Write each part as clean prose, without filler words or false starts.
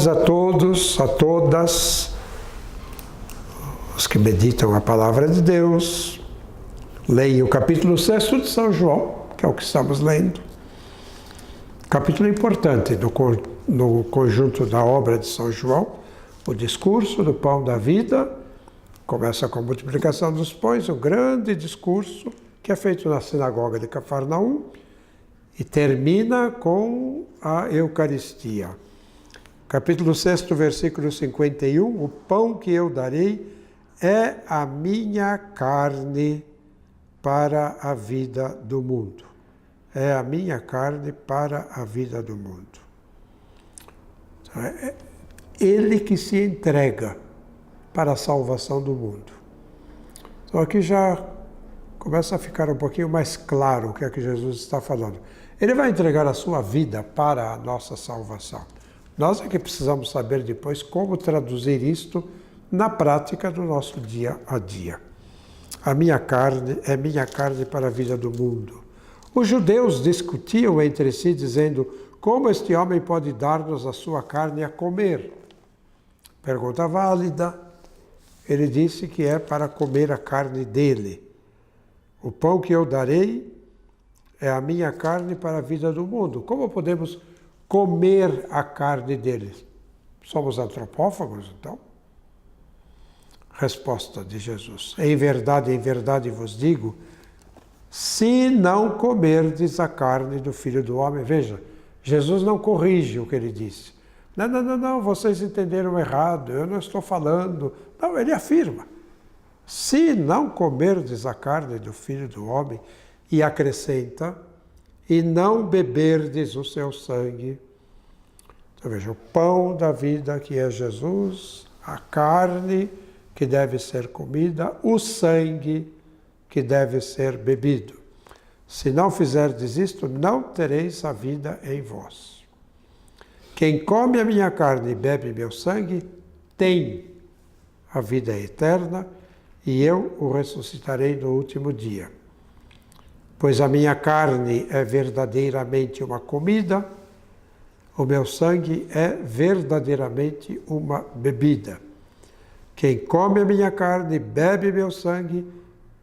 paz a todos, a todas, os que meditam a palavra de Deus. Leiam o capítulo 6 de São João, que é o que estamos lendo. Capítulo importante no conjunto da obra de São João, o discurso do pão da vida. Começa com a multiplicação dos pães, o grande discurso que é feito na sinagoga de Cafarnaum e termina com a Eucaristia. Capítulo 6, versículo 51, o pão que eu darei é a minha carne para a vida do mundo. É a minha carne para a vida do mundo. É Ele que se entrega para a salvação do mundo. Então aqui já começa a ficar um pouquinho mais claro o que é que Jesus está falando. Ele vai entregar a sua vida para a nossa salvação. Nós é que precisamos saber depois como traduzir isto na prática do nosso dia a dia. A minha carne é minha carne para a vida do mundo. Os judeus discutiam entre si, dizendo: como este homem pode dar-nos a sua carne a comer? Pergunta válida. Ele disse que é para comer a carne dele. O pão que eu darei é a minha carne para a vida do mundo. Como podemos comer a carne deles? Somos antropófagos, então? Resposta de Jesus: em verdade vos digo, se não comerdes a carne do Filho do Homem. Veja, Jesus não corrige o que ele disse. Não, vocês entenderam errado, eu não estou falando. Não, ele afirma: se não comerdes a carne do Filho do Homem, e acrescenta, e não beberdes o seu sangue. Então veja, o pão da vida que é Jesus, a carne que deve ser comida, o sangue que deve ser bebido. Se não fizerdes isto, não tereis a vida em vós. Quem come a minha carne e bebe meu sangue, tem a vida eterna, e eu o ressuscitarei no último dia. Pois a minha carne é verdadeiramente uma comida, o meu sangue é verdadeiramente uma bebida. Quem come a minha carne e bebe meu sangue,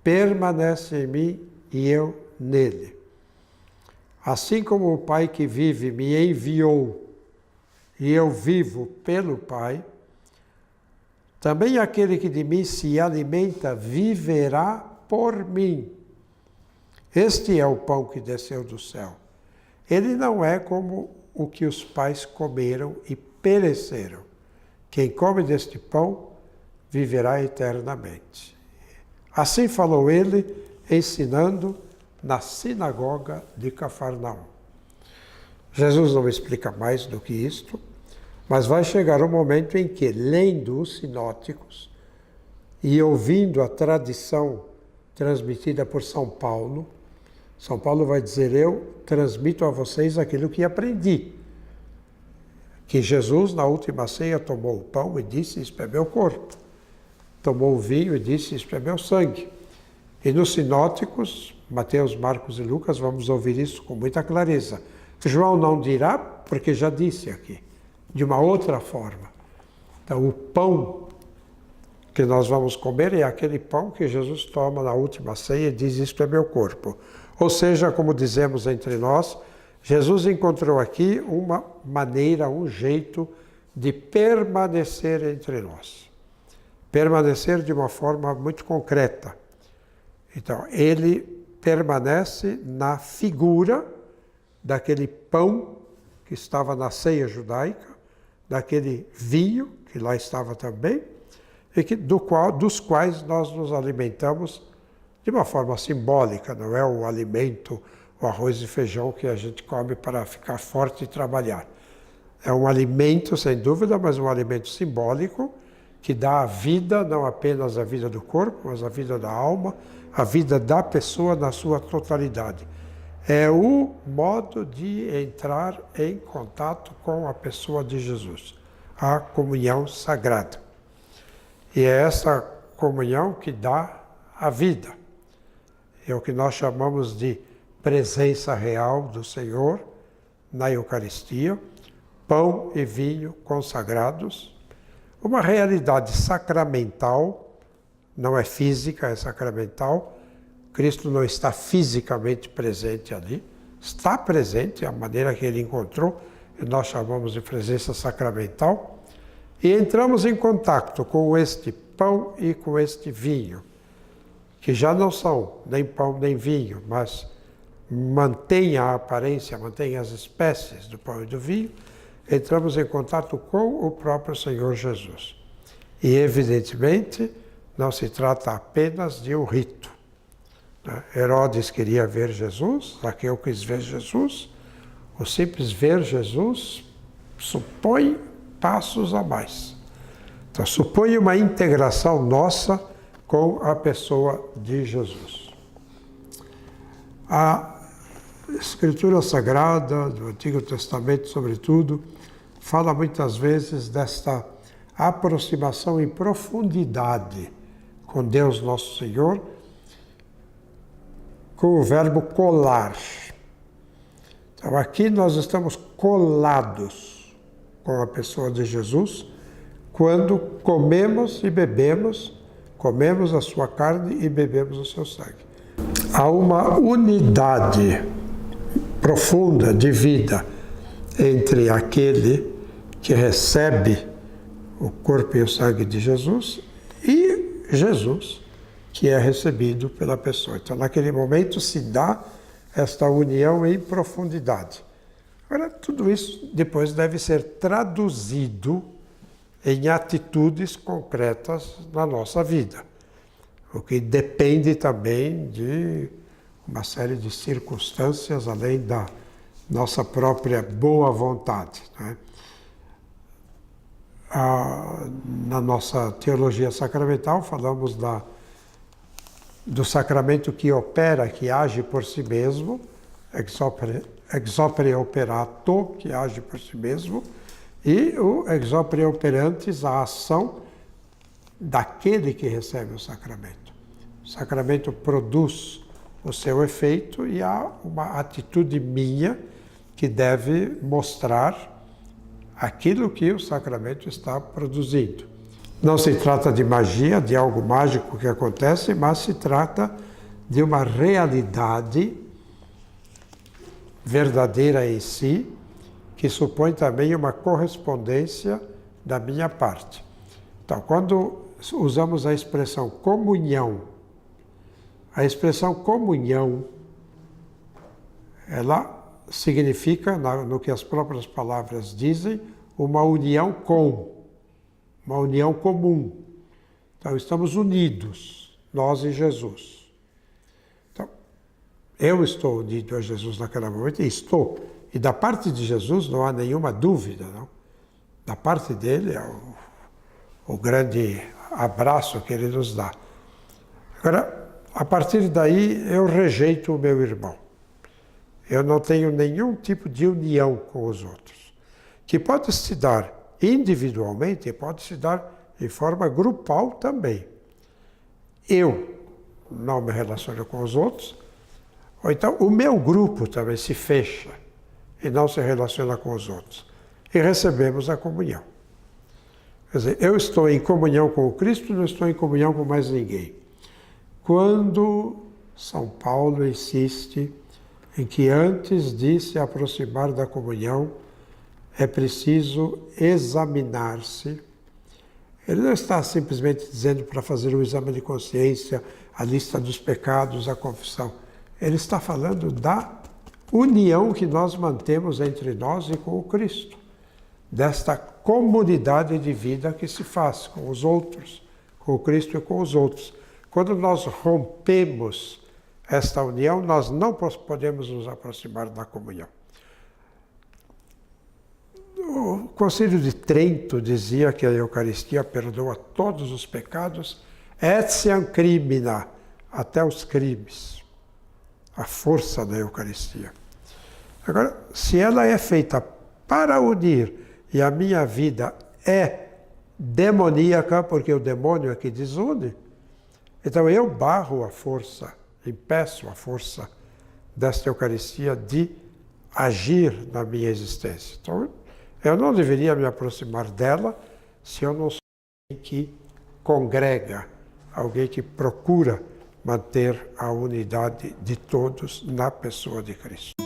permanece em mim e eu nele. Assim como o Pai que vive me enviou e eu vivo pelo Pai, também aquele que de mim se alimenta viverá por mim. Este é o pão que desceu do céu. Ele não é como o que os pais comeram e pereceram. Quem come deste pão viverá eternamente. Assim falou ele, ensinando na sinagoga de Cafarnaum. Jesus não explica mais do que isto, mas vai chegar um momento em que, lendo os sinóticos e ouvindo a tradição transmitida por São Paulo vai dizer: eu transmito a vocês aquilo que aprendi. Que Jesus, na última ceia, tomou o pão e disse: isto é meu corpo. Tomou o vinho e disse: isto é meu sangue. E nos sinóticos, Mateus, Marcos e Lucas, vamos ouvir isso com muita clareza. João não dirá, porque já disse aqui, de uma outra forma. Então, o pão que nós vamos comer é aquele pão que Jesus toma na última ceia e diz: isto é meu corpo. Ou seja, como dizemos entre nós, Jesus encontrou aqui uma maneira, um jeito de permanecer entre nós. Permanecer de uma forma muito concreta. Então, ele permanece na figura daquele pão que estava na ceia judaica, daquele vinho que lá estava também, e dos quais nós nos alimentamos de uma forma simbólica, não é o alimento, o arroz e feijão que a gente come para ficar forte e trabalhar. É um alimento, sem dúvida, mas um alimento simbólico que dá a vida, não apenas a vida do corpo, mas a vida da alma, a vida da pessoa na sua totalidade. É o modo de entrar em contato com a pessoa de Jesus, a comunhão sagrada. E é essa comunhão que dá a vida. É o que nós chamamos de presença real do Senhor na Eucaristia, pão e vinho consagrados, uma realidade sacramental, não é física, é sacramental. Cristo não está fisicamente presente ali, está presente, a maneira que ele encontrou, e nós chamamos de presença sacramental, e entramos em contato com este pão e com este vinho, que já não são nem pão nem vinho, mas mantém a aparência, mantém as espécies do pão e do vinho. Entramos em contato com o próprio Senhor Jesus. E, evidentemente, não se trata apenas de um rito. Herodes queria ver Jesus, Zaqueu quis ver Jesus. O simples ver Jesus supõe passos a mais. Então, supõe uma integração nossa com a pessoa de Jesus. A Escritura Sagrada do Antigo Testamento, sobretudo, fala muitas vezes desta aproximação em profundidade com Deus Nosso Senhor, com o verbo colar. Então, aqui nós estamos colados com a pessoa de Jesus quando comemos e bebemos, comemos a sua carne e bebemos o seu sangue. Há uma unidade profunda de vida entre aquele que recebe o corpo e o sangue de Jesus e Jesus, que é recebido pela pessoa. Então, naquele momento se dá esta união em profundidade. Agora, tudo isso depois deve ser traduzido em atitudes concretas na nossa vida, o que depende também de uma série de circunstâncias, além da nossa própria boa vontade, né? Na nossa teologia sacramental, falamos do sacramento que opera, que age por si mesmo, ex opere operato, que age por si mesmo, e o ex opere operantis, a ação daquele que recebe o sacramento. O sacramento produz o seu efeito e há uma atitude minha que deve mostrar aquilo que o sacramento está produzindo. Não se trata de magia, de algo mágico que acontece, mas se trata de uma realidade verdadeira em si, que supõe também uma correspondência da minha parte. Então, quando usamos a expressão comunhão, a expressão comunhão, ela significa, no que as próprias palavras dizem, uma união uma união comum. Então, estamos unidos, nós e Jesus. Então, eu estou unido a Jesus naquele momento, e estou. E da parte de Jesus não há nenhuma dúvida, não? Da parte dele é o grande abraço que ele nos dá. Agora, a partir daí, eu rejeito o meu irmão. Eu não tenho nenhum tipo de união com os outros, que pode se dar individualmente e pode se dar de forma grupal também. Eu não me relaciono com os outros, ou então o meu grupo também se fecha e não se relaciona com os outros. E recebemos a comunhão. Quer dizer, eu estou em comunhão com o Cristo, não estou em comunhão com mais ninguém. Quando São Paulo insiste em que antes de se aproximar da comunhão, é preciso examinar-se. Ele não está simplesmente dizendo para fazer um exame de consciência, a lista dos pecados, a confissão. Ele está falando da união que nós mantemos entre nós e com o Cristo, desta comunidade de vida que se faz com os outros, com o Cristo e com os outros. Quando nós rompemos esta união, nós não podemos nos aproximar da comunhão. O Concílio de Trento dizia que a Eucaristia perdoa todos os pecados, etiam crimina, até os crimes, a força da Eucaristia. Agora, se ela é feita para unir e a minha vida é demoníaca, porque o demônio é que desune, então eu barro a força, impeço a força desta Eucaristia de agir na minha existência. Então, Eu não deveria me aproximar dela se eu não sou alguém que congrega, alguém que procura manter a unidade de todos na pessoa de Cristo.